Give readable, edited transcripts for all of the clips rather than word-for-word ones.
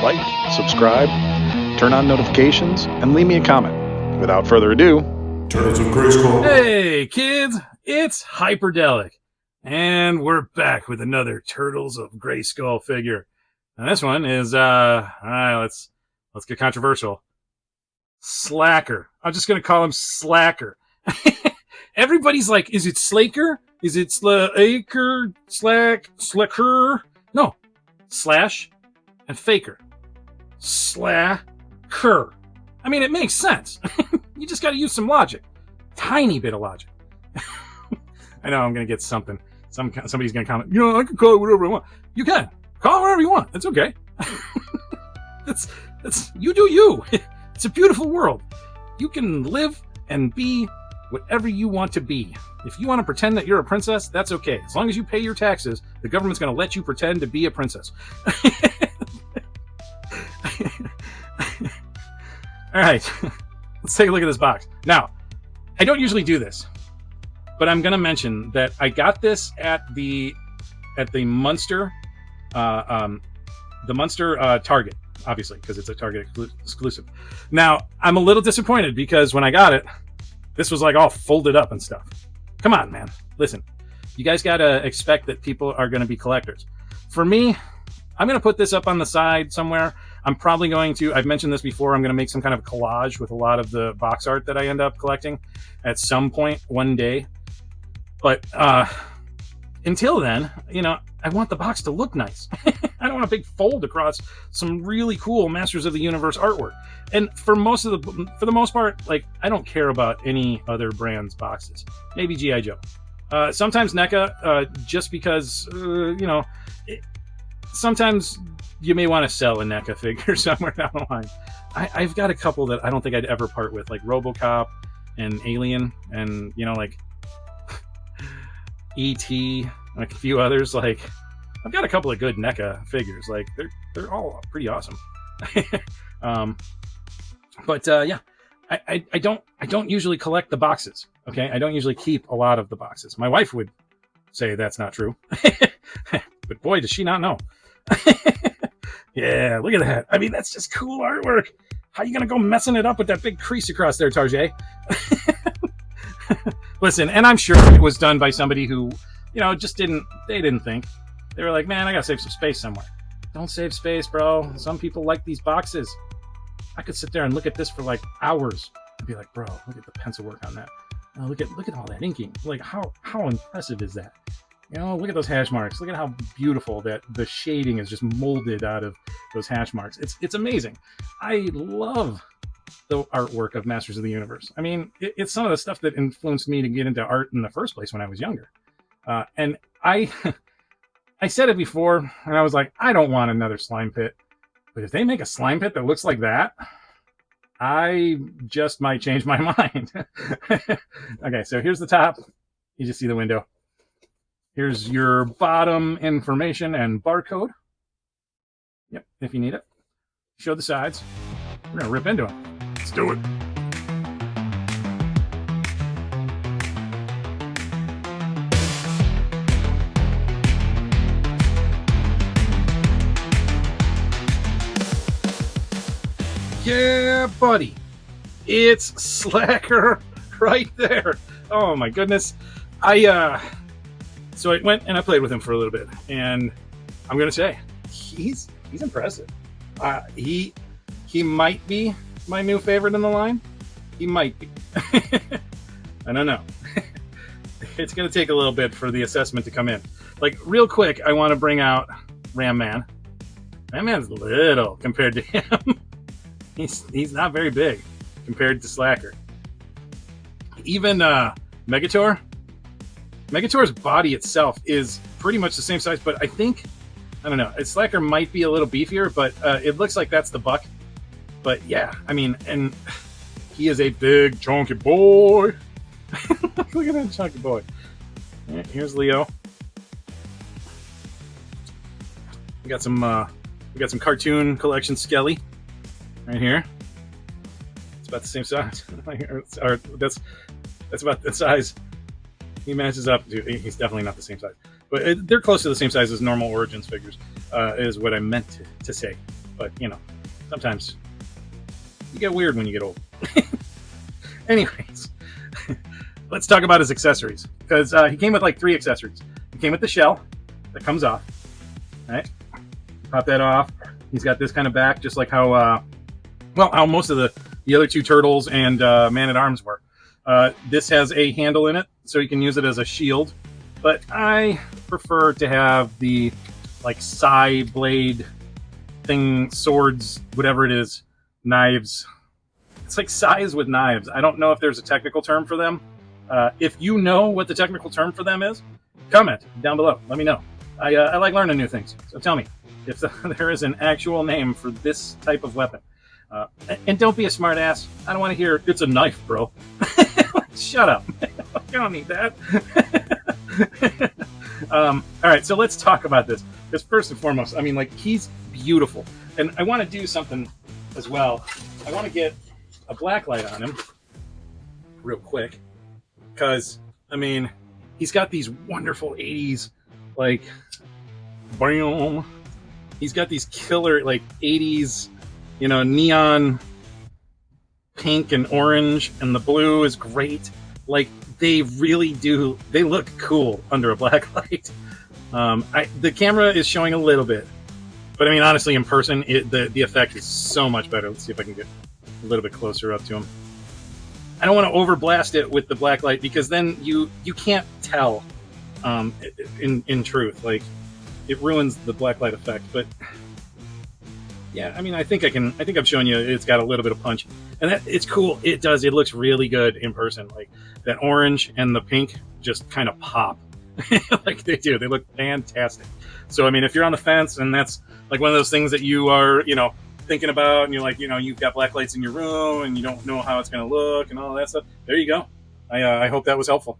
like, subscribe, turn on notifications, and leave me a comment. Without further ado, Turtles of Grayskull. Hey kids, it's Hyperdellic, and we're back with another Turtles of Grayskull figure. And this one is alright, let's get controversial. Sla'ker. I'm just gonna call him Sla'ker. Everybody's like, is it Sla'ker? Is it Sla'ker? Sla'ker? No. Slash and faker. Sla'ker. I mean, it makes sense. You just got to use some logic. Tiny bit of logic. I know I'm going to get something. Somebody's going to comment, you know, I can call it whatever I want. You can. Call it whatever you want. It's okay. You do you. It's a beautiful world. You can live and be whatever you want to be. If you want to pretend that you're a princess, that's okay. As long as you pay your taxes, the government's going to let you pretend to be a princess. All right. Let's take a look at this box. Now, I don't usually do this, but I'm going to mention that I got this at the Munster, Target, obviously, because it's a Target exclusive. Now, I'm a little disappointed because when I got it, this was like all folded up and stuff. Come on, man. Listen, you guys got to expect that people are going to be collectors. For me, I'm going to put this up on the side somewhere. I'm probably going to, I've mentioned this before, I'm going to make some kind of collage with a lot of the box art that I end up collecting at some point one day. But until then, you know, I want the box to look nice. I don't want a big fold across some really cool Masters of the Universe artwork. And for the most part, like, I don't care about any other brand's boxes. Maybe G.I. Joe. Sometimes NECA, just because, you know, sometimes you may want to sell a NECA figure somewhere down the line. I've got a couple that I don't think I'd ever part with, like RoboCop and Alien, and, you know, like E.T. and a few others. Like, I've got a couple of good NECA figures. Like, they're all pretty awesome. Yeah, I don't usually collect the boxes. Okay, I don't usually keep a lot of the boxes. My wife would say that's not true, but boy, does she not know. Yeah, look at that. I mean, that's just cool artwork. How you gonna go messing it up with that big crease across there, Tarjay? Listen, and I'm sure it was done by somebody who, you know, they didn't think. They were like, man, I gotta save some space somewhere. Don't save space, bro. Some people like these boxes. I could sit there and look at this for like hours and be like, bro, look at the pencil work on that. Oh, look at all that inking. Like, how impressive is that? You know, look at those hash marks. Look at how beautiful that the shading is just molded out of those hash marks. It's amazing. I love the artwork of Masters of the Universe. I mean, it's some of the stuff that influenced me to get into art in the first place when I was younger. And I said it before, and I was like, I don't want another slime pit. But if they make a slime pit that looks like that, I just might change my mind. Okay, so here's the top. You just see the window. Here's your bottom information and barcode. Yep, if you need it. Show the sides. We're gonna rip into them. Let's do it. Yeah, buddy. It's Sla'ker right there. Oh my goodness. So I went and I played with him for a little bit, and I'm gonna say he's impressive. He might be my new favorite in the line. He might be. I don't know. It's gonna take a little bit for the assessment to come in. Like, real quick, I want to bring out Ram Man. Ram Man's little compared to him. He's not very big compared to Sla'ker. Even Megator. Megator's body itself is pretty much the same size, but I don't know. Sla'ker might be a little beefier, but it looks like that's the buck. But yeah, I mean, and he is a big, chunky boy. Look at that chunky boy. Right, here's Leo. We got some cartoon collection Skelly right here. It's about the same size. That's about the size. He matches up to. He's definitely not the same size, but they're close to the same size as normal Origins figures, is what I meant to say. but you know, sometimes you get weird when you get old. Anyways, let's talk about his accessories, because he came with like 3 accessories. He came with the shell that comes off, right? Pop that off. He's got this kind of back, just like how how most of the other 2 turtles and Man-at-Arms were. This has a handle in it, so you can use it as a shield, but I prefer to have the like sai blade thing, swords, whatever it is, knives. It's like sais with knives. I don't know if there's a technical term for them. If you know what the technical term for them is, comment down below. Let me know. I like learning new things, so tell me if there is an actual name for this type of weapon. And don't be a smart ass. I don't want to hear, it's a knife, bro. Shut up. You don't need that. All right, so let's talk about this. Because first and foremost, I mean, like, he's beautiful. And I want to do something as well. I want to get a black light on him real quick. Because, I mean, he's got these wonderful 80s, like, boom. He's got these killer, like, 80s, you know, neon pink and orange, and the blue is great. Like, they really do, they look cool under a black light. The camera is showing a little bit, but I mean, honestly, in person, the effect is so much better. Let's see if I can get a little bit closer up to him. I don't want to overblast it with the black light, because then you can't tell in truth. Like, it ruins the black light effect. But yeah, I mean, I think I've shown you it's got a little bit of punch, and it's cool. It does. It looks really good in person. Like, that orange and the pink just kind of pop. Like they do. They look fantastic. So, I mean, if you're on the fence and that's like one of those things that you are, you know, thinking about, and you're like, you know, you've got black lights in your room and you don't know how it's going to look and all that stuff, there you go. I hope that was helpful.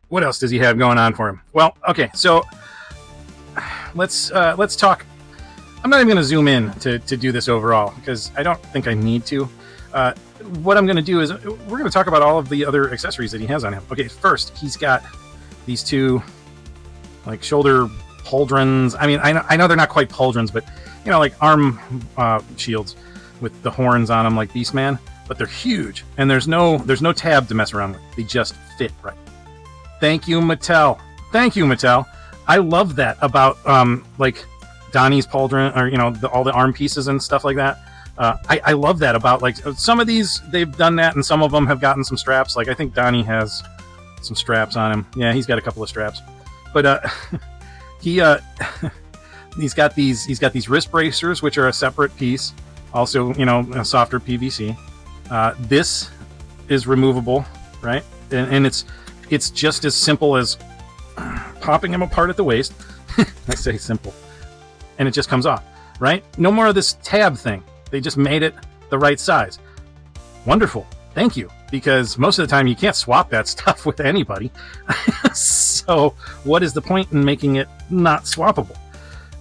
What else does he have going on for him? Well, okay, so let's talk. I'm not even going to zoom in to do this overall, because I don't think I need to. What I'm going to do is we're going to talk about all of the other accessories that he has on him. Okay, first, he's got these 2 like shoulder pauldrons. I mean, I know they're not quite pauldrons, but you know, like arm shields with the horns on them, like Beastman. But they're huge, and there's no tab to mess around with. They just fit right. Thank you, Mattel. Thank you, Mattel. I love that about like Donnie's pauldron, or you know, all the arm pieces and stuff like that. I love that about, like, some of these, they've done that, and some of them have gotten some straps. Like, I think Donnie has some straps on him. Yeah, he's got a couple of straps. But he's got these wrist bracers, which are a separate piece. Also, you know, a softer PVC. This is removable, right? And it's just as simple as popping him apart at the waist. I say simple, and it just comes off, right? No more of this tab thing. They just made it the right size. Wonderful. Thank you. Because most of the time you can't swap that stuff with anybody. So what is the point in making it not swappable,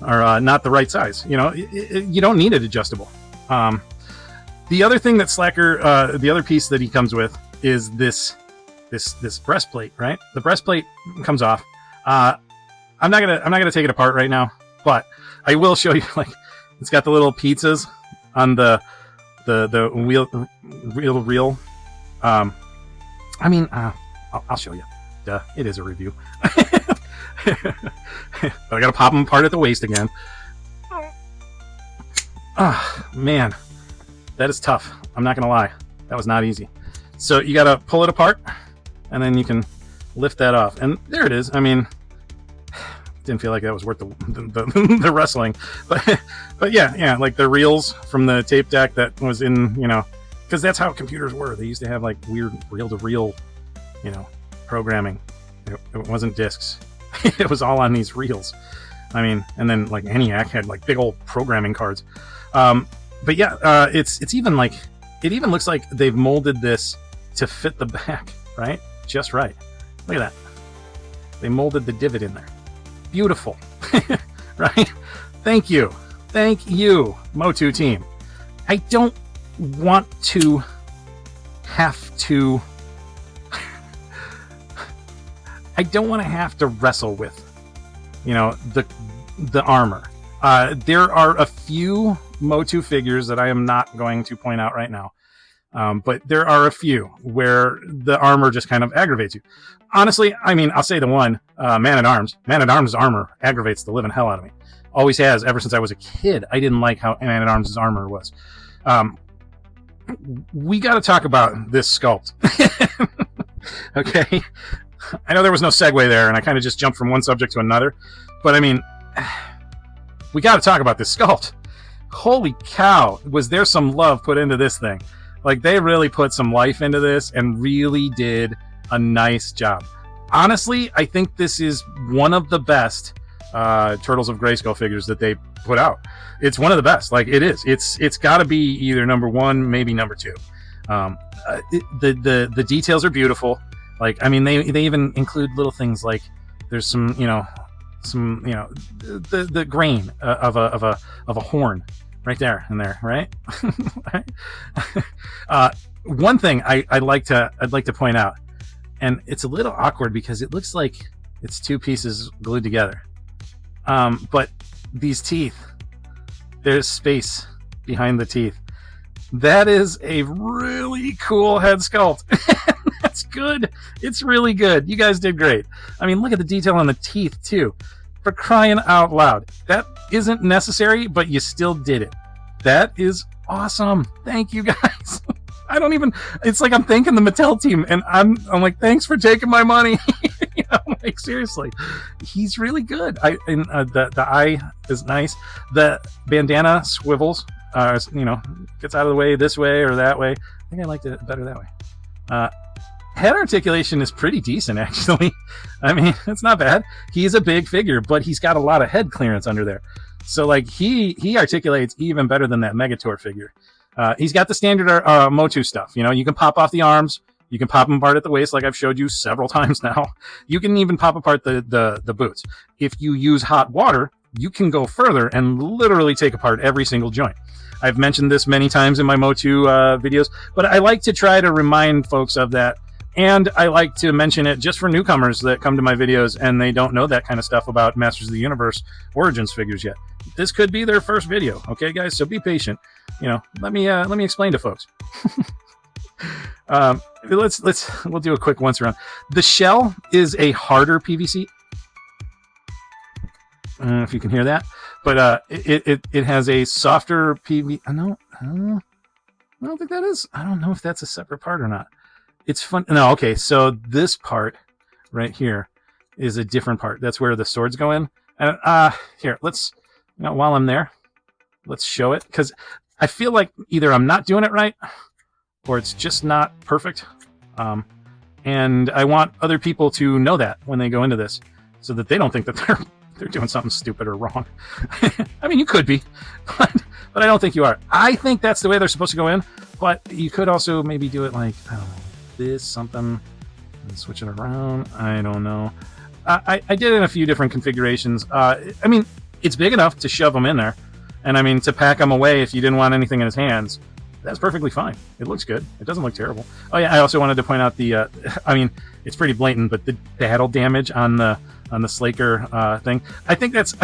or not the right size? You know, you don't need it adjustable. The other thing that Sla'ker, the other piece that he comes with is this breastplate, right? The breastplate comes off. I'm not gonna take it apart right now, but I will show you. Like, it's got the little pizzas on the reel. I mean, I'll show you. Duh, it is a review. But I gotta pop them apart at the waist again. Man, that is tough. I'm not gonna lie. That was not easy. So you gotta pull it apart, and then you can lift that off. And there it is. I mean, didn't feel like that was worth the wrestling, but yeah, like the reels from the tape deck that was in, you know, because that's how computers were. They used to have like weird reel-to-reel, you know, programming. It wasn't discs. It was all on these reels. I mean, and then like ENIAC had like big old programming cards. But yeah, it's even like, it even looks like they've molded this to fit the back, right? Just right. Look at that. They molded the divot in there. Beautiful. Right? Thank you, Motu team. I don't want to have to wrestle with, you know, the armor. There are a few Motu figures that I am not going to point out right now. But there are a few where the armor just kind of aggravates you. Honestly, I mean, I'll say the one, Man-at-Arms. Man-at-Arms' armor aggravates the living hell out of me. Always has, ever since I was a kid. I didn't like how Man-at-Arms' armor was. We got to talk about this sculpt. Okay? I know there was no segue there, and I kind of just jumped from one subject to another. But, I mean, we got to talk about this sculpt. Holy cow, was there some love put into this thing. Like, they really put some life into this and really did a nice job. Honestly, I think this is one of the best Turtles of Grayskull figures that they put out. It's one of the best. Like, it is. It's got to be either number one, maybe number two. The details are beautiful. Like, I mean, they even include little things like there's some the grain of a horn right there and there, right? One thing I'd like to point out, and it's a little awkward because it looks like it's two pieces glued together. But these teeth, there's space behind the teeth. That is a really cool head sculpt. That's good. It's really good. You guys did great. I mean, look at the detail on the teeth too. For crying out loud. That isn't necessary, but you still did it. That is awesome. Thank you guys. I don't even, it's like I'm thanking the Mattel team, and I'm like, thanks for taking my money. You know, like, seriously. He's really good. The eye is nice. The bandana swivels, gets out of the way this way or that way. I think I liked it better that way. Head articulation is pretty decent, actually. I mean, it's not bad. He's a big figure, but he's got a lot of head clearance under there. So, like, he articulates even better than that Megator figure. He's got the standard Motu stuff. You know, you can pop off the arms. You can pop them apart at the waist, like I've showed you several times now. You can even pop apart the boots. If you use hot water, you can go further and literally take apart every single joint. I've mentioned this many times in my Motu videos, but I like to try to remind folks of that. And I like to mention it just for newcomers that come to my videos and they don't know that kind of stuff about Masters of the Universe Origins figures yet. This could be their first video, okay, guys? So be patient. You know, let me explain to folks. We'll do a quick once around. The shell is a harder PVC. I don't know if you can hear that, but it has a softer PVC. I don't think that is. I don't know if that's a separate part or not. It's fun. No, okay. So this part right here is a different part. That's where the swords go in. And here, let's, while I'm there, let's show it, because I feel like either I'm not doing it right or it's just not perfect. And I want other people to know that when they go into this, so that they don't think that they're doing something stupid or wrong. I mean, you could be, but I don't think you are. I think that's the way they're supposed to go in, but you could also maybe do it like, I don't know, this, something, and switch it around. I don't know. I did it in a few different configurations. I mean, it's big enough to shove them in there. And I mean, to pack them away if you didn't want anything in his hands, that's perfectly fine. It looks good. It doesn't look terrible. Oh yeah, I also wanted to point out the, I mean, it's pretty blatant, but the battle damage on the Sla'ker thing. I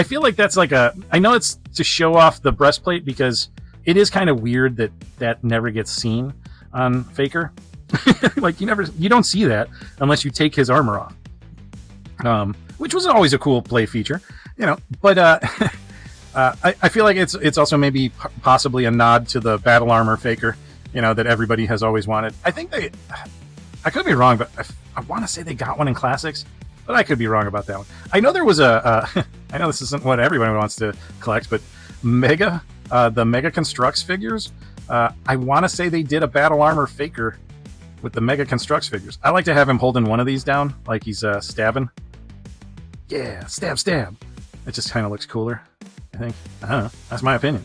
feel like that's like I know it's to show off the breastplate, because it is kind of weird that never gets seen on Faker. Like, you don't see that unless you take his armor off, which was always a cool play feature, but I feel like it's also maybe possibly a nod to the battle armor Faker, that everybody has always wanted. I think I could be wrong, but I want to say they got one in Classics, but I could be wrong about that one. I know there was I know this isn't what everybody wants to collect, but the Mega Constructs figures, I want to say they did a battle armor Faker with the Mega Constructs figures. I like to have him holding one of these down, like he's stabbing. Yeah, stab. It just kind of looks cooler, I think. I don't know. That's my opinion.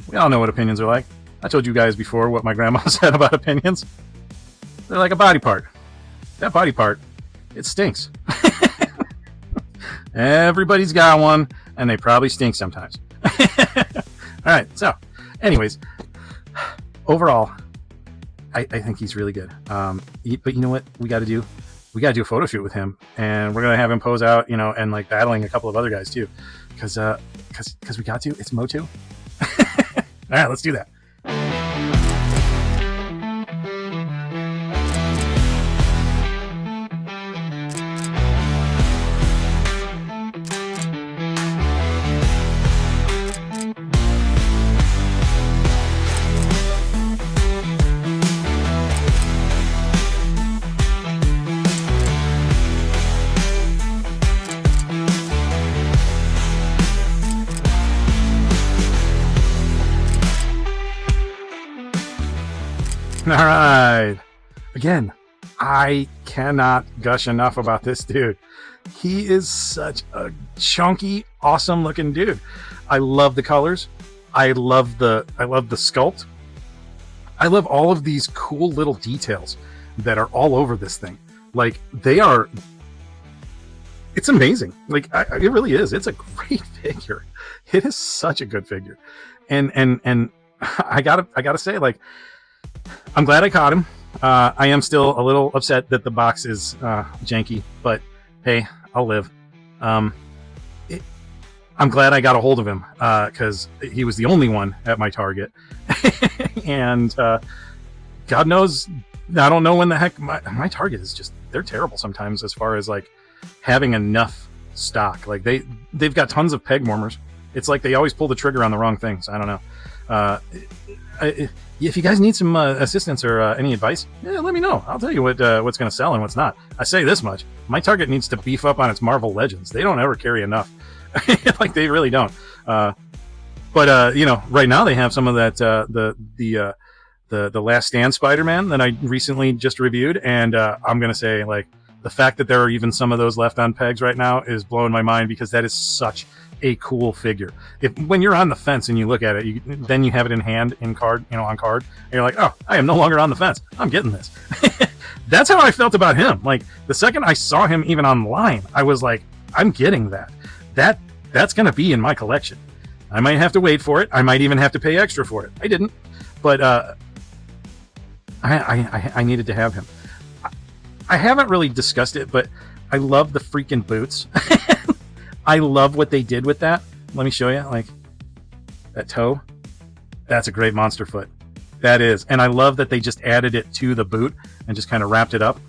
We all know what opinions are like. I told you guys before what my grandma said about opinions. They're like a body part. That body part, it stinks. Everybody's got one, and they probably stink sometimes. All right, so anyways, overall, I think he's really good. But you know what we got to do? We got to do a photo shoot with him, and we're going to have him pose out, and like battling a couple of other guys too, because because we got to. It's Motu. All right, let's do that. All right. Again, I cannot gush enough about this dude. He is such a chunky, awesome looking dude. I love the colors. I love the sculpt. I love all of these cool little details that are all over this thing. Like, they are, it's amazing. Like, it really is. It's a great figure. It is such a good figure. And I gotta say, like, I'm glad I caught him. I am still a little upset that the box is janky, but hey, I'll live. I'm glad I got a hold of him because he was the only one at my Target. And God knows, I don't know when the heck my Target is just, they're terrible sometimes as far as like having enough stock. Like they've got tons of peg warmers. It's like they always pull the trigger on the wrong things. I don't know. If you guys need some assistance or any advice, let me know. I'll tell you what's going to sell and what's not. I say this much: my Target needs to beef up on its Marvel Legends. They don't ever carry enough. Like, they really don't. But you know, right now they have some of that the Last Stand Spider-Man that I recently just reviewed, and I'm going to say, like, the fact that there are even some of those left on pegs right now is blowing my mind, because that is such a cool figure. When you're on the fence and you look at it, then you have it in hand, on card, and you're like, oh, I am no longer on the fence. I'm getting this. That's how I felt about him. Like, the second I saw him even online, I was like, I'm getting that. That's going to be in my collection. I might have to wait for it. I might even have to pay extra for it. I didn't, but I needed to have him. I haven't really discussed it, but I love the freaking boots. I love what they did with that. Let me show you, like, that toe. That's a great monster foot. That is. And I love that they just added it to the boot and just kind of wrapped it up.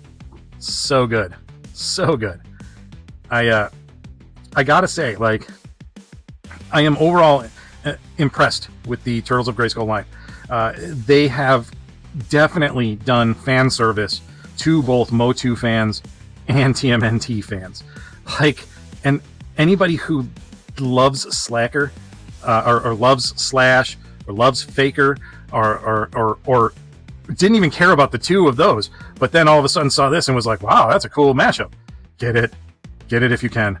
So good. So good. I gotta say, like, I am overall impressed with the Turtles of Grayskull line. They have definitely done fan service to both Motu fans and TMNT fans. Like, and anybody who loves Sla'ker, or loves Slash, or loves Faker, or didn't even care about the two of those, but then all of a sudden saw this and was like, wow, that's a cool mashup. Get it if you can.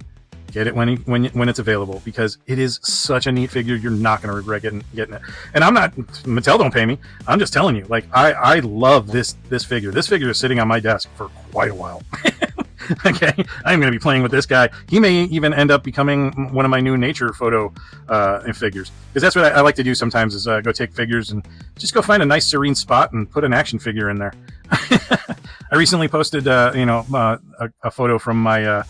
Get it when it's available, because it is such a neat figure. You're not going to regret getting it. And I'm not, Mattel don't pay me. I'm just telling you, like, I love this figure. This figure is sitting on my desk for quite a while. Okay, I'm going to be playing with this guy. He may even end up becoming one of my new nature photo figures, because that's what I like to do sometimes, is go take figures and just go find a nice serene spot and put an action figure in there. I recently posted a photo from my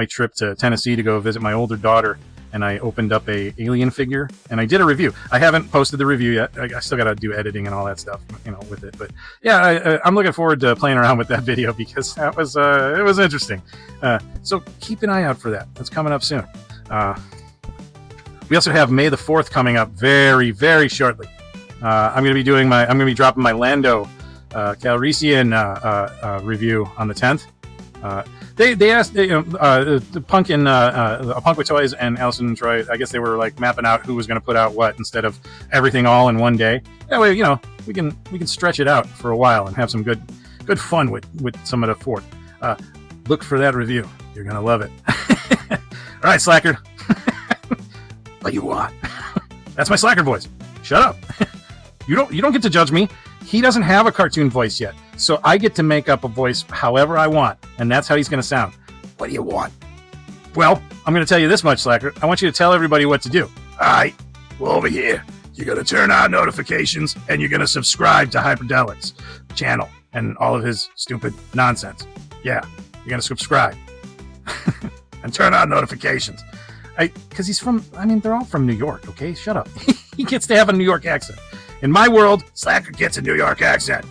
trip to Tennessee to go visit my older daughter, and I opened up a alien figure, and I did a review. I haven't posted the review yet. I still got to do editing and all that stuff, with it. But yeah, I'm looking forward to playing around with that video, because that was it was interesting. So keep an eye out for that. That's coming up soon. We also have May the 4th coming up very, very shortly. I'm going to be dropping my Lando Calrissian review on the 10th. They asked, the Punk and Punk with Toys and Allison and Troy, I guess they were like mapping out who was going to put out what instead of everything all in one day. That way, we can stretch it out for a while and have some good fun with some of the fort. Look for that review. You're going to love it. All right, Sla'ker. What you want? That's my Sla'ker voice. Shut up. You don't get to judge me. He doesn't have a cartoon voice yet, so I get to make up a voice however I want, and that's how he's going to sound. What do you want? Well, I'm going to tell you this much, Sla'ker. I want you to tell everybody what to do. All right, well, over here, you're going to turn on notifications, and you're going to subscribe to Hyperdellic's channel and all of his stupid nonsense. Yeah, you're going to subscribe and turn on notifications. Because he's from, I mean, they're all from New York, okay? Shut up. He gets to have a New York accent. In my world, Sla'ker gets a New York accent.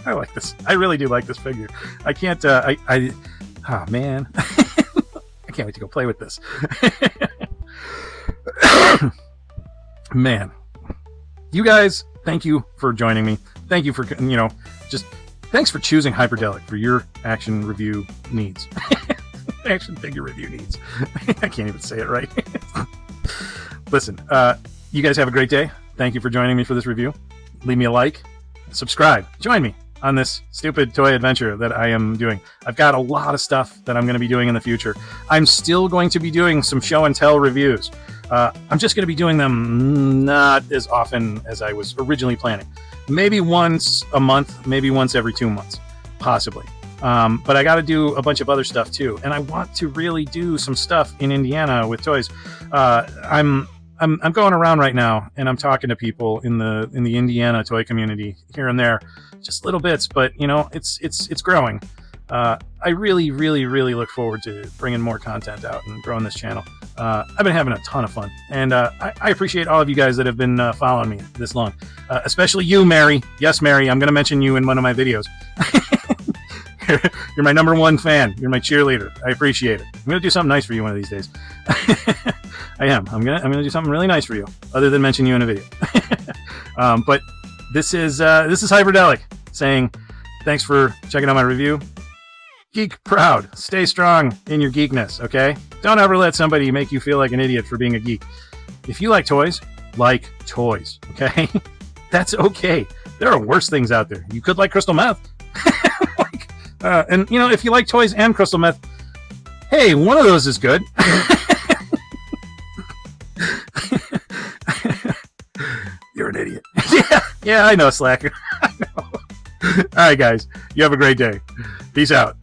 I like this. I really do like this figure. I can't, oh man. I can't wait to go play with this. Man. You guys, thank you for joining me. Thank you for, just thanks for choosing Hyperdellic for your action review needs. Action figure review needs. I can't even say it right. Listen, you guys have a great day. Thank you for joining me for this review. Leave me a like, subscribe, join me on this stupid toy adventure that I am doing. I've got a lot of stuff that I'm going to be doing in the future. I'm still going to be doing some show and tell reviews. I'm just going to be doing them not as often as I was originally planning. Maybe once a month, maybe once every 2 months, possibly. But I got to do a bunch of other stuff too, and I want to really do some stuff in Indiana with toys. I'm going around right now, and I'm talking to people in the Indiana toy community here and there, just little bits, but it's growing. I really look forward to bringing more content out and growing this channel. I've been having a ton of fun, and I appreciate all of you guys that have been following me this long, especially you, Mary. Yes, Mary, I'm going to mention you in one of my videos. You're my #1 fan. You're my cheerleader. I appreciate it. I'm going to do something nice for you one of these days. I am. I'm gonna do something really nice for you, other than mention you in a video. But this is Hyperdellic saying thanks for checking out my review. Geek proud. Stay strong in your geekness, okay? Don't ever let somebody make you feel like an idiot for being a geek. If you like toys, okay? That's okay. There are worse things out there. You could like crystal meth. And if you like toys and crystal meth, hey, one of those is good. You're an idiot. Yeah, I know, Sla'ker. I know. All right, guys. You have a great day. Peace out.